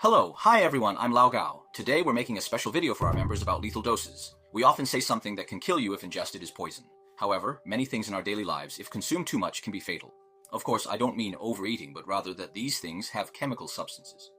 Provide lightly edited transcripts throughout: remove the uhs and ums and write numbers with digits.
Hi everyone, I'm Laogao. Today we're making a special video for our members about lethal doses. We often say something that can kill you if ingested is poison. However, many things in our daily lives, if consumed too much, can be fatal. Of course, I don't mean overeating, but rather that these things have chemical substances.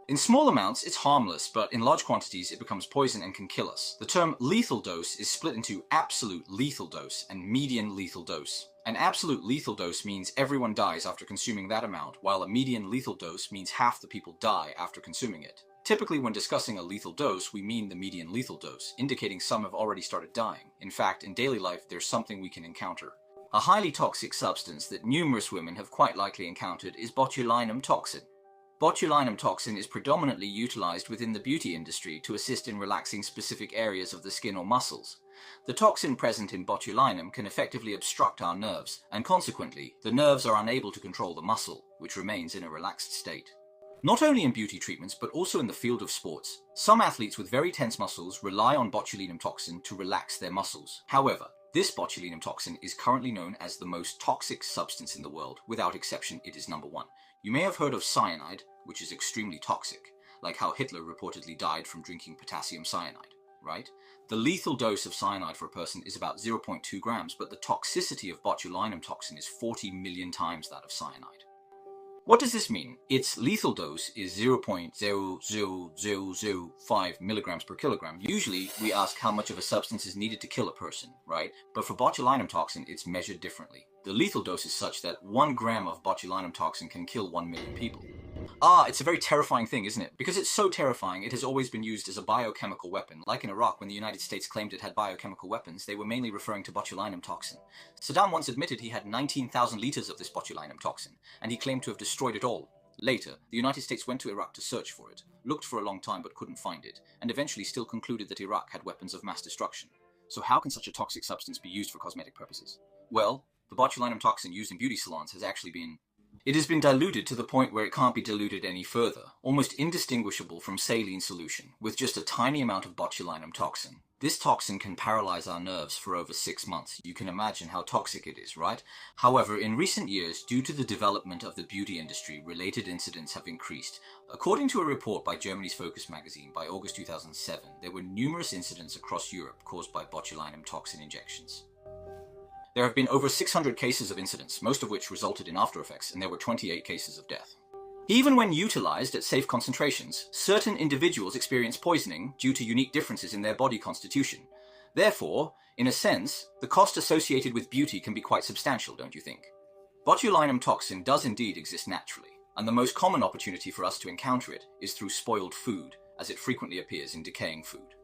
In small amounts, it's harmless, but in large quantities, it becomes poison and can kill us. The term lethal dose is split into absolute lethal dose and median lethal dose. An absolute lethal dose means everyone dies after consuming that amount, while a median lethal dose means half the people die after consuming it. Typically, when discussing a lethal dose, we mean the median lethal dose, indicating some have already started dying. In fact, in daily life, there's something we can encounter. A highly toxic substance that numerous women have quite likely encountered is botulinum toxin. Botulinum toxin is predominantly utilized within the beauty industry to assist in relaxing specific areas of the skin or muscles. The toxin present in botulinum can effectively obstruct our nerves, and consequently, the nerves are unable to control the muscle, which remains in a relaxed state. Not only in beauty treatments, but also in the field of sports, some athletes with very tense muscles rely on botulinum toxin to relax their muscles. However, this botulinum toxin is currently known as the most toxic substance in the world. Without exception, it is number one. You may have heard of cyanide, which is extremely toxic, like how Hitler reportedly died from drinking potassium cyanide, right? The lethal dose of cyanide for a person is about 0.2 grams, but the toxicity of botulinum toxin is 40 million times that of cyanide. What does this mean? Its lethal dose is 0.00005 milligrams per kilogram. Usually, we ask how much of a substance is needed to kill a person, right? But for botulinum toxin, it's measured differently. The lethal dose is such that 1 gram of botulinum toxin can kill 1 million people. It's a very terrifying thing, isn't it? Because it's so terrifying, it has always been used as a biochemical weapon. Like in Iraq, when the United States claimed it had biochemical weapons, they were mainly referring to botulinum toxin. Saddam once admitted he had 19,000 liters of this botulinum toxin, and he claimed to have destroyed it all. Later, the United States went to Iraq to search for it, looked for a long time but couldn't find it, and eventually still concluded that Iraq had weapons of mass destruction. So how can such a toxic substance be used for cosmetic purposes? Well, the botulinum toxin used in beauty salons has actually been diluted to the point where it can't be diluted any further, almost indistinguishable from saline solution, with just a tiny amount of botulinum toxin. This toxin can paralyze our nerves for over 6 months. You can imagine how toxic it is, right? However, in recent years, due to the development of the beauty industry, related incidents have increased. According to a report by Germany's Focus magazine by August 2007, there were numerous incidents across Europe caused by botulinum toxin injections. There have been over 600 cases of incidents, most of which resulted in after effects, and there were 28 cases of death. Even when utilized at safe concentrations, certain individuals experience poisoning due to unique differences in their body constitution. Therefore, in a sense, the cost associated with beauty can be quite substantial, don't you think? Botulinum toxin does indeed exist naturally, and the most common opportunity for us to encounter it is through spoiled food, as it frequently appears in decaying food.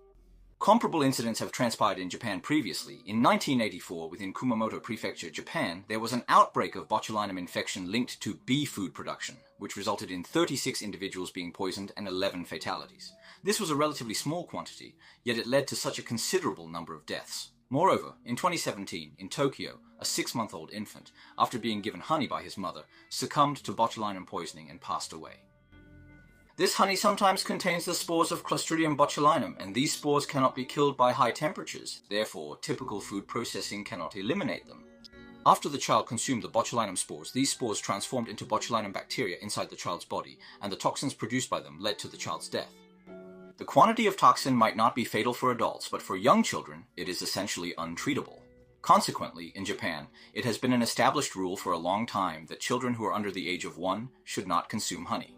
Comparable incidents have transpired in Japan previously. In 1984, within Kumamoto Prefecture, Japan, there was an outbreak of botulinum infection linked to bee food production, which resulted in 36 individuals being poisoned and 11 fatalities. This was a relatively small quantity, yet it led to such a considerable number of deaths. Moreover, in 2017, in Tokyo, a 6-month-old infant, after being given honey by his mother, succumbed to botulinum poisoning and passed away. This honey sometimes contains the spores of Clostridium botulinum, and these spores cannot be killed by high temperatures. Therefore, typical food processing cannot eliminate them. After the child consumed the botulinum spores, these spores transformed into botulinum bacteria inside the child's body, and the toxins produced by them led to the child's death. The quantity of toxin might not be fatal for adults, but for young children, it is essentially untreatable. Consequently, in Japan, it has been an established rule for a long time that children who are under the age of 1 should not consume honey.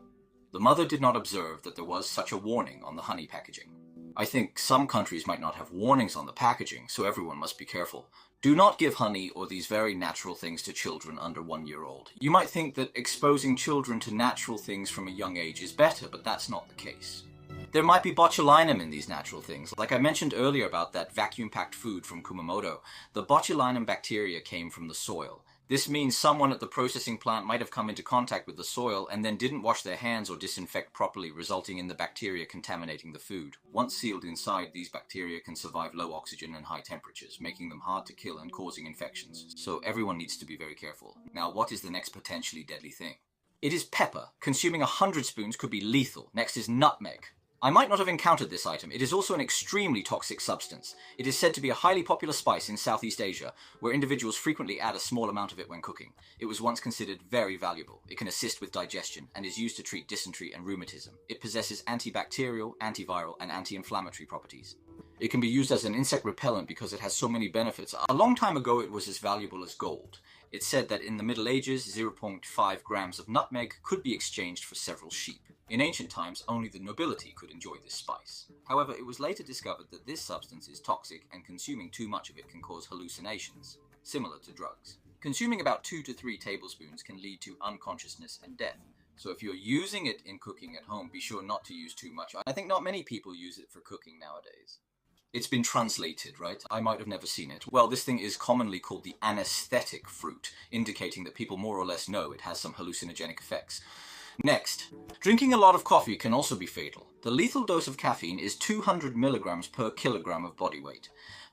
The mother did not observe that there was such a warning on the honey packaging. I think some countries might not have warnings on the packaging, so everyone must be careful. Do not give honey or these very natural things to children under 1 year old. You might think that exposing children to natural things from a young age is better, but that's not the case. There might be botulinum in these natural things. Like I mentioned earlier about that vacuum-packed food from Kumamoto, the botulinum bacteria came from the soil. This means someone at the processing plant might have come into contact with the soil and then didn't wash their hands or disinfect properly, resulting in the bacteria contaminating the food. Once sealed inside, these bacteria can survive low oxygen and high temperatures, making them hard to kill and causing infections. So everyone needs to be very careful. Now, what is the next potentially deadly thing? It is pepper. Consuming 100 spoons could be lethal. Next is nutmeg. I might not have encountered this item. It is also an extremely toxic substance. It is said to be a highly popular spice in Southeast Asia, where individuals frequently add a small amount of it when cooking. It was once considered very valuable. It can assist with digestion and is used to treat dysentery and rheumatism. It possesses antibacterial, antiviral, and anti-inflammatory properties. It can be used as an insect repellent because it has so many benefits. A long time ago, it was as valuable as gold. It's said that in the Middle Ages, 0.5 grams of nutmeg could be exchanged for several sheep. In ancient times, only the nobility could enjoy this spice. However, it was later discovered that this substance is toxic and consuming too much of it can cause hallucinations, similar to drugs. Consuming about 2 to 3 tablespoons can lead to unconsciousness and death. So if you're using it in cooking at home, be sure not to use too much. I think not many people use it for cooking nowadays. It's been translated, right? I might have never seen it. Well, this thing is commonly called the anesthetic fruit, indicating that people more or less know it has some hallucinogenic effects. Next, drinking a lot of coffee can also be fatal. The lethal dose of caffeine is 200 milligrams per kilogram of body weight.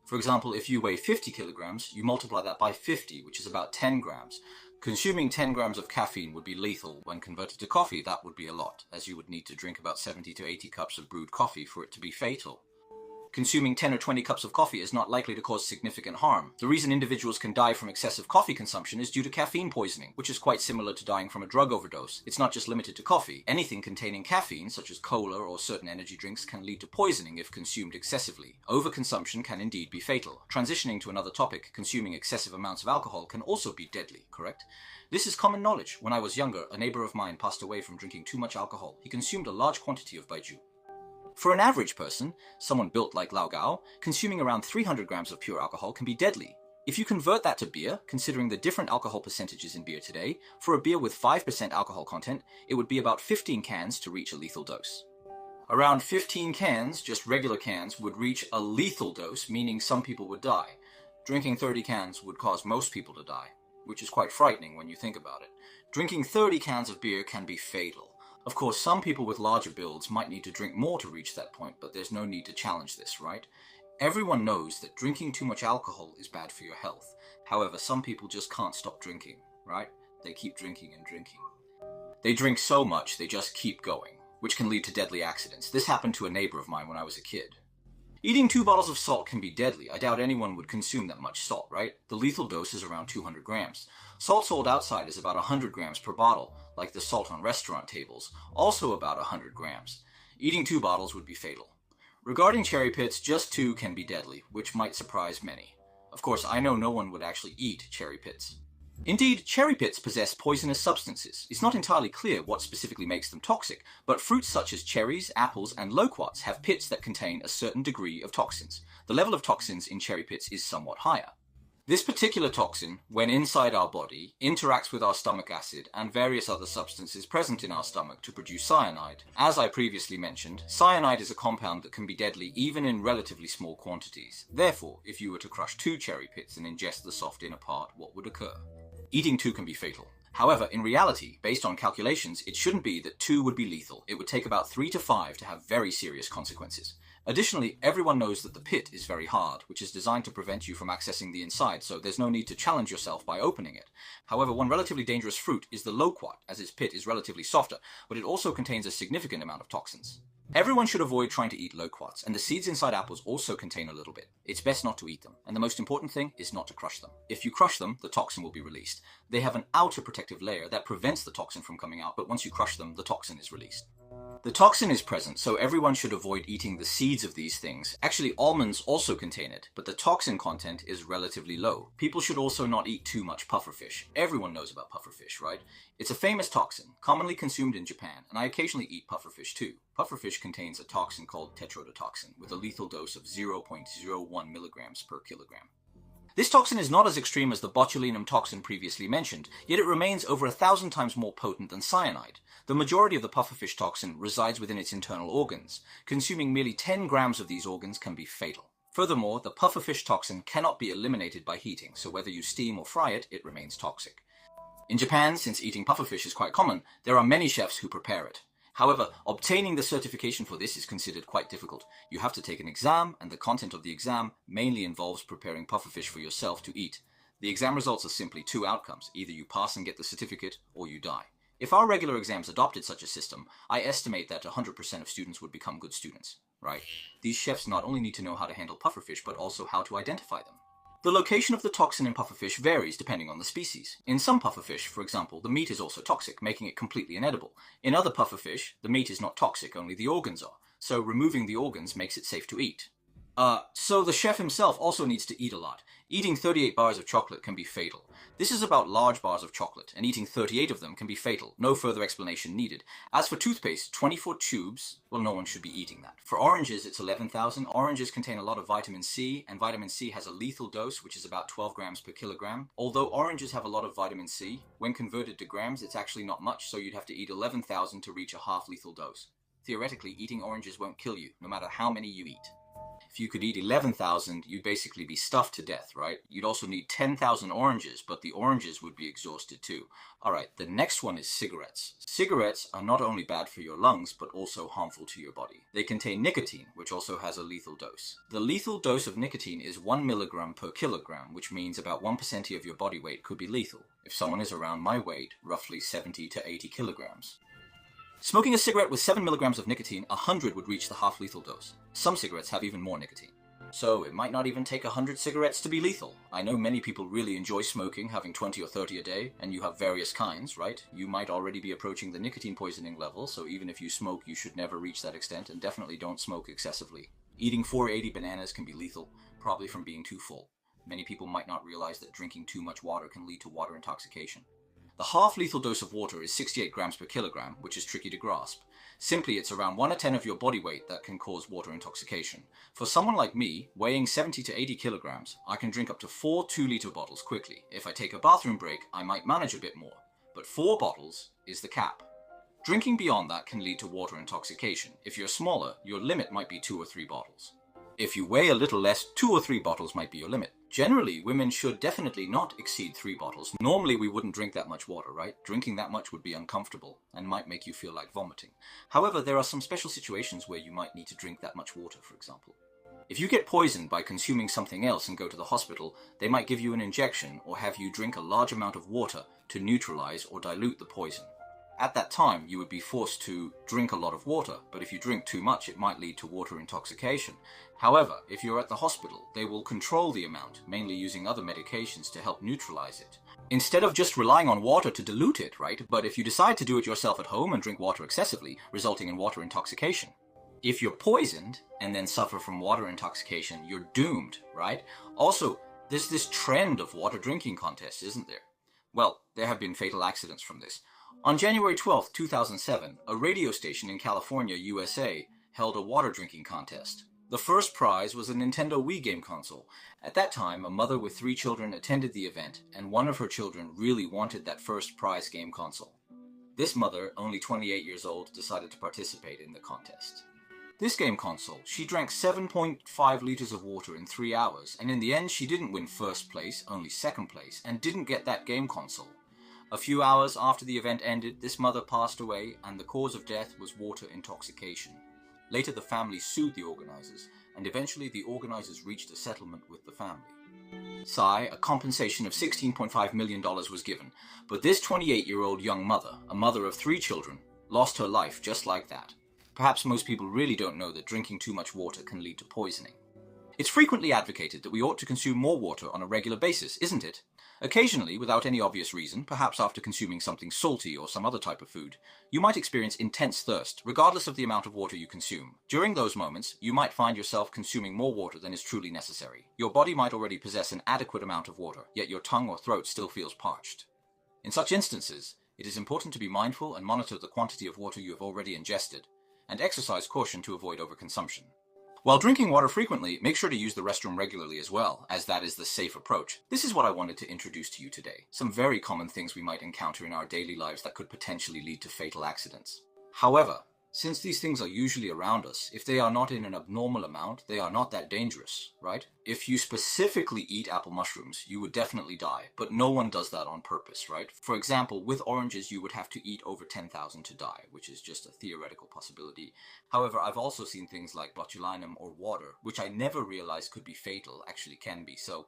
For example, if you weigh 50 kilograms, you multiply that by 50, which is about 10 grams. Consuming 10 grams of caffeine would be lethal. When converted to coffee, that would be a lot, as you would need to drink about 70 to 80 cups of brewed coffee for it to be fatal. Consuming 10 or 20 cups of coffee is not likely to cause significant harm. The reason individuals can die from excessive coffee consumption is due to caffeine poisoning, which is quite similar to dying from a drug overdose. It's not just limited to coffee. Anything containing caffeine, such as cola or certain energy drinks, can lead to poisoning if consumed excessively. Overconsumption can indeed be fatal. Transitioning to another topic, consuming excessive amounts of alcohol can also be deadly, correct? This is common knowledge. When I was younger, a neighbor of mine passed away from drinking too much alcohol. He consumed a large quantity of baijiu. For an average person, someone built like Laogao, consuming around 300 grams of pure alcohol can be deadly. If you convert that to beer, considering the different alcohol percentages in beer today, for a beer with 5% alcohol content, it would be about 15 cans to reach a lethal dose. Around 15 cans, just regular cans, would reach a lethal dose, meaning some people would die. Drinking 30 cans would cause most people to die, which is quite frightening when you think about it. Drinking 30 cans of beer can be fatal. Of course, some people with larger builds might need to drink more to reach that point, but there's no need to challenge this, right? Everyone knows that drinking too much alcohol is bad for your health. However, some people just can't stop drinking, right? They keep drinking and drinking. They drink so much, they just keep going, which can lead to deadly accidents. This happened to a neighbor of mine when I was a kid. Eating 2 bottles of salt can be deadly. I doubt anyone would consume that much salt, right? The lethal dose is around 200 grams. Salt sold outside is about 100 grams per bottle, like the salt on restaurant tables, also about 100 grams. Eating 2 bottles would be fatal. Regarding cherry pits, just 2 can be deadly, which might surprise many. Of course, I know no one would actually eat cherry pits. Indeed, cherry pits possess poisonous substances. It's not entirely clear what specifically makes them toxic, but fruits such as cherries, apples, and loquats have pits that contain a certain degree of toxins. The level of toxins in cherry pits is somewhat higher. This particular toxin, when inside our body, interacts with our stomach acid and various other substances present in our stomach to produce cyanide. As I previously mentioned, cyanide is a compound that can be deadly even in relatively small quantities. Therefore, if you were to crush 2 cherry pits and ingest the soft inner part, what would occur? Eating 2 can be fatal. However, in reality, based on calculations, it shouldn't be that 2 would be lethal. It would take about 3 to 5 to have very serious consequences. Additionally, everyone knows that the pit is very hard, which is designed to prevent you from accessing the inside, so there's no need to challenge yourself by opening it. However, one relatively dangerous fruit is the loquat, as its pit is relatively softer, but it also contains a significant amount of toxins. Everyone should avoid trying to eat loquats, and the seeds inside apples also contain a little bit. It's best not to eat them, and the most important thing is not to crush them. If you crush them, the toxin will be released. They have an outer protective layer that prevents the toxin from coming out, but once you crush them, the toxin is released. The toxin is present, so everyone should avoid eating the seeds of these things. Actually, almonds also contain it, but the toxin content is relatively low. People should also not eat too much pufferfish. Everyone knows about pufferfish, right? It's a famous toxin, commonly consumed in Japan, and I occasionally eat pufferfish too. Pufferfish contains a toxin called tetrodotoxin, with a lethal dose of 0.01 milligrams per kilogram. This toxin is not as extreme as the botulinum toxin previously mentioned, yet it remains over 1,000 times more potent than cyanide. The majority of the pufferfish toxin resides within its internal organs. Consuming merely 10 grams of these organs can be fatal. Furthermore, the pufferfish toxin cannot be eliminated by heating, so whether you steam or fry it, it remains toxic. In Japan, since eating pufferfish is quite common, there are many chefs who prepare it. However, obtaining the certification for this is considered quite difficult. You have to take an exam, and the content of the exam mainly involves preparing pufferfish for yourself to eat. The exam results are simply 2 outcomes. Either you pass and get the certificate, or you die. If our regular exams adopted such a system, I estimate that 100% of students would become good students, right? These chefs not only need to know how to handle pufferfish, but also how to identify them. The location of the toxin in pufferfish varies depending on the species. In some pufferfish, for example, the meat is also toxic, making it completely inedible. In other pufferfish, the meat is not toxic, only the organs are, so removing the organs makes it safe to eat. So the chef himself also needs to eat a lot. Eating 38 bars of chocolate can be fatal. This is about large bars of chocolate, and eating 38 of them can be fatal. No further explanation needed. As for toothpaste, 24 tubes, well, no one should be eating that. For oranges, it's 11,000. Oranges contain a lot of vitamin C, and vitamin C has a lethal dose, which is about 12 grams per kilogram. Although oranges have a lot of vitamin C, when converted to grams, it's actually not much, so you'd have to eat 11,000 to reach a half-lethal dose. Theoretically, eating oranges won't kill you, no matter how many you eat. If you could eat 11,000, you'd basically be stuffed to death, right? You'd also need 10,000 oranges, but the oranges would be exhausted too. Alright, the next one is cigarettes. Cigarettes are not only bad for your lungs, but also harmful to your body. They contain nicotine, which also has a lethal dose. The lethal dose of nicotine is 1 milligram per kilogram, which means about 1% of your body weight could be lethal. If someone is around my weight, roughly 70 to 80 kilograms. Smoking a cigarette with 7 milligrams of nicotine, 100 would reach the half-lethal dose. Some cigarettes have even more nicotine. So it might not even take 100 cigarettes to be lethal. I know many people really enjoy smoking, having 20 or 30 a day, and you have various kinds, right? You might already be approaching the nicotine poisoning level, so even if you smoke, you should never reach that extent, and definitely don't smoke excessively. Eating 480 bananas can be lethal, probably from being too full. Many people might not realize that drinking too much water can lead to water intoxication. The half-lethal dose of water is 68 grams per kilogram, which is tricky to grasp. Simply, it's around 1 to 10 of your body weight that can cause water intoxication. For someone like me, weighing 70 to 80 kilograms, I can drink up to 4 2-liter bottles quickly. If I take a bathroom break, I might manage a bit more. But 4 bottles is the cap. Drinking beyond that can lead to water intoxication. If you're smaller, your limit might be 2 or 3 bottles. If you weigh a little less, 2 or 3 bottles might be your limit. Generally, women should definitely not exceed 3 bottles. Normally, we wouldn't drink that much water, right? Drinking that much would be uncomfortable and might make you feel like vomiting. However, there are some special situations where you might need to drink that much water, for example. If you get poisoned by consuming something else and go to the hospital, they might give you an injection or have you drink a large amount of water to neutralize or dilute the poison. At that time, you would be forced to drink a lot of water, but if you drink too much, it might lead to water intoxication. However, if you're at the hospital, they will control the amount, mainly using other medications to help neutralize it. Instead of just relying on water to dilute it, right? But if you decide to do it yourself at home and drink water excessively, resulting in water intoxication. If you're poisoned and then suffer from water intoxication, you're doomed, right? Also, there's this trend of water drinking contests, isn't there? Well, there have been fatal accidents from this. On January 12, 2007, a radio station in California, USA, held a water drinking contest. The first prize was a Nintendo Wii game console. At that time, a mother with 3 children attended the event, and one of her children really wanted that first prize game console. This mother, only 28 years old, decided to participate in the contest. This game console, she drank 7.5 liters of water in 3 hours, and in the end she didn't win first place, only second place, and didn't get that game console. A few hours after the event ended, this mother passed away, and the cause of death was water intoxication. Later, the family sued the organizers, and eventually the organizers reached a settlement with the family. Sai, a compensation of $16.5 million was given, but this 28-year-old young mother, a mother of 3 children, lost her life just like that. Perhaps most people really don't know that drinking too much water can lead to poisoning. It's frequently advocated that we ought to consume more water on a regular basis, isn't it? Occasionally, without any obvious reason, perhaps after consuming something salty or some other type of food, you might experience intense thirst, regardless of the amount of water you consume. During those moments, you might find yourself consuming more water than is truly necessary. Your body might already possess an adequate amount of water, yet your tongue or throat still feels parched. In such instances, it is important to be mindful and monitor the quantity of water you have already ingested, and exercise caution to avoid overconsumption. While drinking water frequently, make sure to use the restroom regularly as well, as that is the safe approach. This is what I wanted to introduce to you today. Some very common things we might encounter in our daily lives that could potentially lead to fatal accidents. However, since these things are usually around us, if they are not in an abnormal amount, they are not that dangerous, right? If you specifically eat apple mushrooms, you would definitely die, but no one does that on purpose, right? For example, with oranges, you would have to eat over 10,000 to die, which is just a theoretical possibility. However, I've also seen things like botulinum or water, which I never realized could be fatal, actually can be. So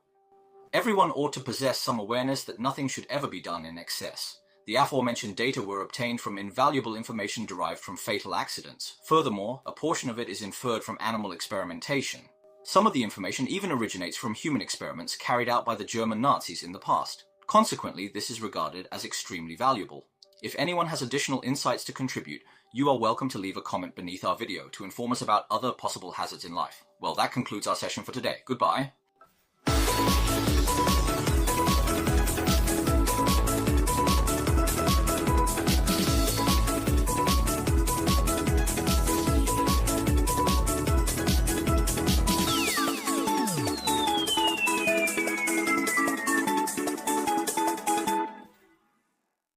everyone ought to possess some awareness that nothing should ever be done in excess. The aforementioned data were obtained from invaluable information derived from fatal accidents. Furthermore, a portion of it is inferred from animal experimentation. Some of the information even originates from human experiments carried out by the German Nazis in the past. Consequently, this is regarded as extremely valuable. If anyone has additional insights to contribute, you are welcome to leave a comment beneath our video to inform us about other possible hazards in life. Well, that concludes our session for today. Goodbye.